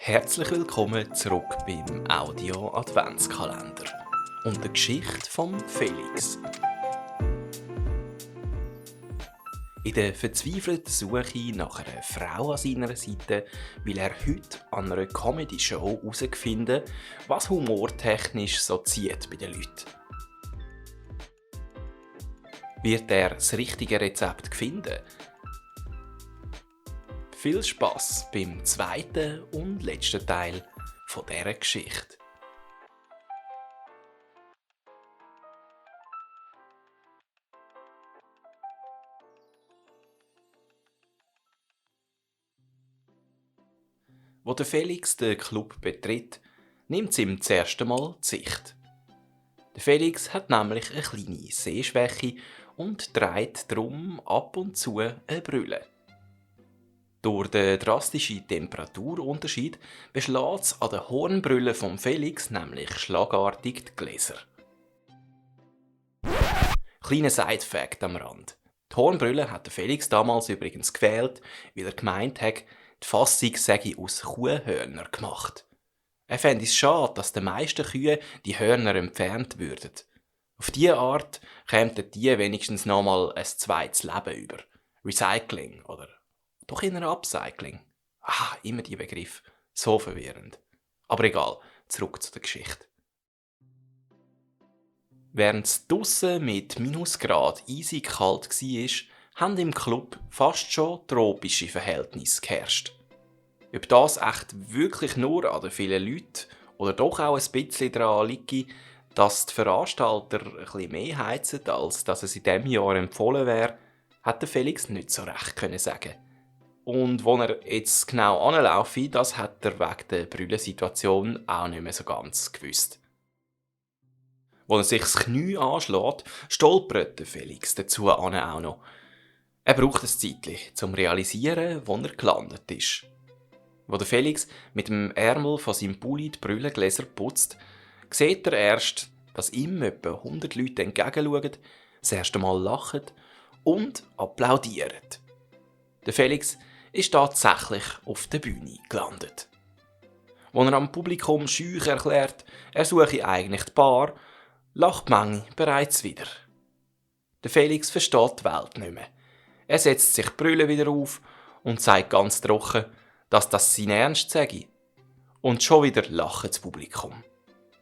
Herzlich willkommen zurück beim Audio Adventskalender und der Geschichte vom Felix. In der verzweifelten Suche nach einer Frau an seiner Seite will er heute an einer Comedy-Show herausfinden, was humortechnisch so zieht bei den Leuten. Wird er das richtige Rezept finden? Viel Spass beim zweiten und letzten Teil von dieser Geschichte. Wo der Felix den Club betritt, nimmt es ihm das erste Mal die Sicht. Der Felix hat nämlich eine kleine Sehschwäche und trägt darum ab und zu eine Brille. Durch den drastischen Temperaturunterschied beschlägt es an der Hornbrille vom Felix nämlich schlagartig die Gläser. Kleiner Side-Fact am Rand. Die Hornbrille hat der Felix damals übrigens gewählt, weil er gemeint hat, die Fassung sei aus Kuhhörnern gemacht. Er fände es schade, dass den meisten Kühen die Hörner entfernt würden. Auf diese Art kämen die wenigstens nochmal ein zweites Leben über. Recycling oder doch in einer Upcycling. Immer die Begriff. So verwirrend. Aber egal, zurück zu der Geschichte. Während es draussen mit Minusgrad eisig kalt war, haben im Club fast schon tropische Verhältnisse geherrscht. Ob das echt wirklich nur an den vielen Leuten oder doch auch ein bisschen daran liegt, dass die Veranstalter ein bisschen mehr heizen, als dass es in diesem Jahr empfohlen wäre, hat der Felix nicht so recht sagen. Und wo er jetzt genau anlaufe, das hat er wegen der Brüllensituation auch nicht mehr so ganz gewusst. Als er sich das Knie anschlägt, stolpert der Felix dazu auch noch. Er braucht ein Zeitchen, um zu realisieren, wo er gelandet ist. Als der Felix mit dem Ärmel von seinem Pulli die Brillengläser putzt, sieht er erst, dass ihm etwa 100 Leute entgegenschauen, das erste Mal lachen und applaudieren. Der Felix ist tatsächlich auf der Bühne gelandet. Als er am Publikum schüch erklärt, er suche eigentlich die Bar, lacht die Menge bereits wieder. Der Felix versteht die Welt nicht mehr. Er setzt sich die Brille wieder auf und sagt ganz trocken, dass das sein Ernst sei. Und schon wieder lacht das Publikum.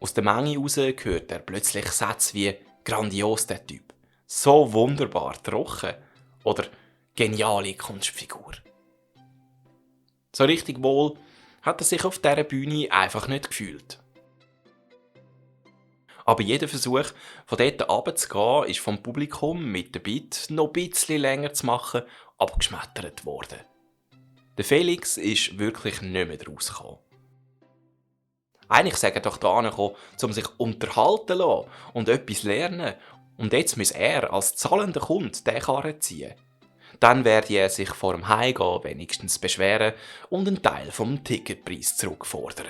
Aus der Menge raus hört er plötzlich Sätze wie «Grandios, der Typ», «So wunderbar trocken» oder «Geniale Kunstfigur». So richtig wohl hat er sich auf dieser Bühne einfach nicht gefühlt. Aber jeder Versuch, von dort runterzugehen, ist vom Publikum mit der Bitte, noch ein bisschen länger zu machen, abgeschmettert worden. Der Felix ist wirklich nicht mehr rausgekommen. Eigentlich sei er doch da angekommen, um sich unterhalten zu lassen und etwas lernen. Und jetzt muss er als zahlender Kunde den Karren ziehen. Dann werde er sich vor dem Heimgehen wenigstens beschweren und einen Teil vom Ticketpreis zurückfordern.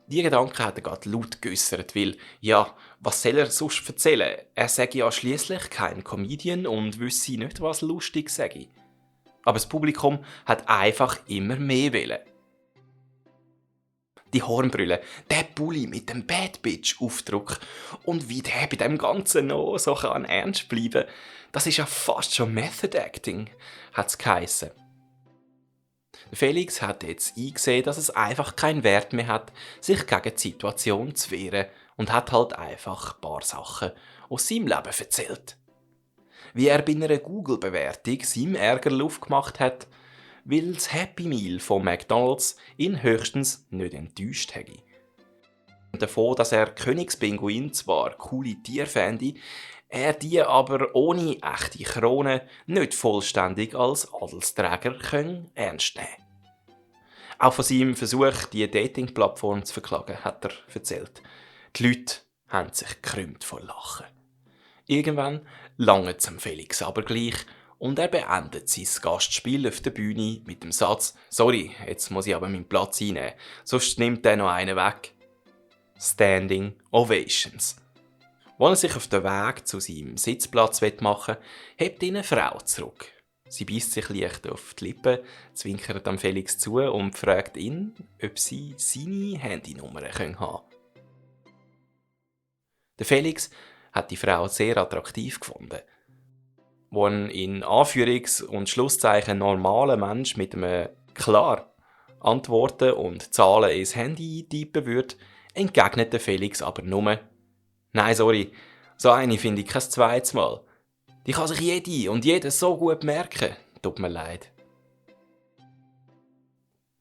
Diese Gedanken hat er gerade laut geäussert, weil, ja, was soll er sonst erzählen? Er sei ja schliesslich kein Comedian und wüsste nicht, was lustig sei. Aber das Publikum hat einfach immer mehr wollen. Die Hornbrille, der Pulli mit dem Bad Bitch-Aufdruck und wie der bei dem Ganzen noch so ernst bleiben kann, das ist ja fast schon Method Acting, hat es geheissen. Felix hat jetzt eingesehen, dass es einfach keinen Wert mehr hat, sich gegen die Situation zu wehren und hat halt einfach ein paar Sachen aus seinem Leben erzählt. Wie er bei einer Google-Bewertung seinem Ärger Luft gemacht hat, weil das Happy Meal von McDonald's ihn höchstens nicht enttäuscht hätte. Davon, dass er Königspinguin zwar coole Tiere fände, er die aber ohne echte Krone nicht vollständig als Adelsträger ernst nehmen kann. Auch von seinem Versuch, die Dating-Plattform zu verklagen, hat er erzählt. Die Leute haben sich gekrümmt vor Lachen. Irgendwann langt es Felix aber gleich und er beendet sein Gastspiel auf der Bühne mit dem Satz «Sorry, jetzt muss ich aber meinen Platz einnehmen, sonst nimmt er noch einen weg». Standing Ovations. Als er sich auf den Weg zu seinem Sitzplatz machen will, hebt ihn eine Frau zurück. Sie beißt sich leicht auf die Lippen, zwinkert am Felix zu und fragt ihn, ob sie seine Handynummer haben können. Der Felix hat die Frau sehr attraktiv gefunden. Wo ein in Anführungs- und Schlusszeichen normaler Mensch mit einem «klar» Antworten und Zahlen ins Handy eintippen würde, entgegnet der Felix aber nur «Nein, sorry, so eine finde ich kein zweites Mal. Die kann sich jede und jeder so gut merken. Tut mir leid.»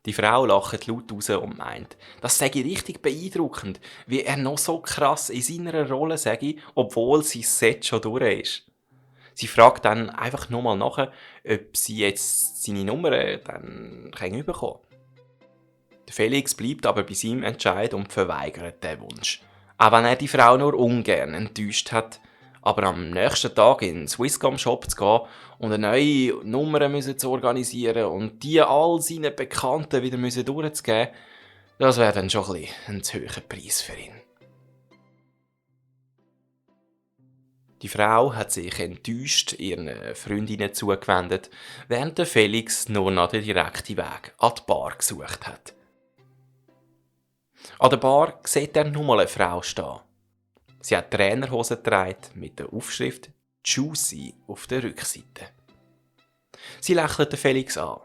Die Frau lacht laut raus und meint, das sei richtig beeindruckend, wie er noch so krass in seiner Rolle sei, obwohl sein Set schon durch ist. Sie fragt dann einfach nur mal nach, ob sie jetzt seine Nummer dann bekommen kann. Der Felix bleibt aber bei seinem Entscheid und verweigert den Wunsch. Auch wenn er die Frau nur ungern enttäuscht hat, aber am nächsten Tag in den Swisscom-Shop zu gehen und eine neue Nummer zu organisieren und die all seinen Bekannten wieder durchzugeben, das wäre dann schon ein zu hoher Preis für ihn. Die Frau hat sich enttäuscht ihren Freundinnen zugewendet, während der Felix nur noch den direkten Weg an die Bar gesucht hat. An der Bar sieht er nur mal eine Frau stehen. Sie hat Trainerhosen getragen mit der Aufschrift «Juicy» auf der Rückseite. Sie lächelt den Felix an.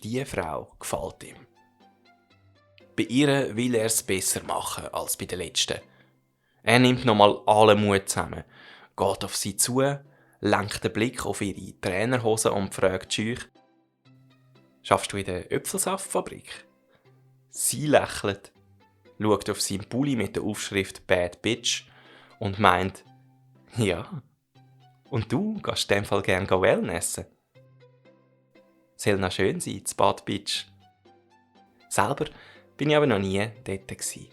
Diese Frau gefällt ihm. Bei ihr will er es besser machen als bei der letzten. Er nimmt nochmal allen Mut zusammen, geht auf sie zu, lenkt den Blick auf ihre Trainerhosen und fragt schüch: «Schaffst du in der Äpfelsaftfabrik?» Sie lächelt, schaut auf seinen Pulli mit der Aufschrift «Bad Bitch» und meint: «Ja, und du gehst in dem Fall gerne Wellnessen?» Soll noch schön sein, das Bad Bitch. Selber bin ich aber noch nie dort gewesen.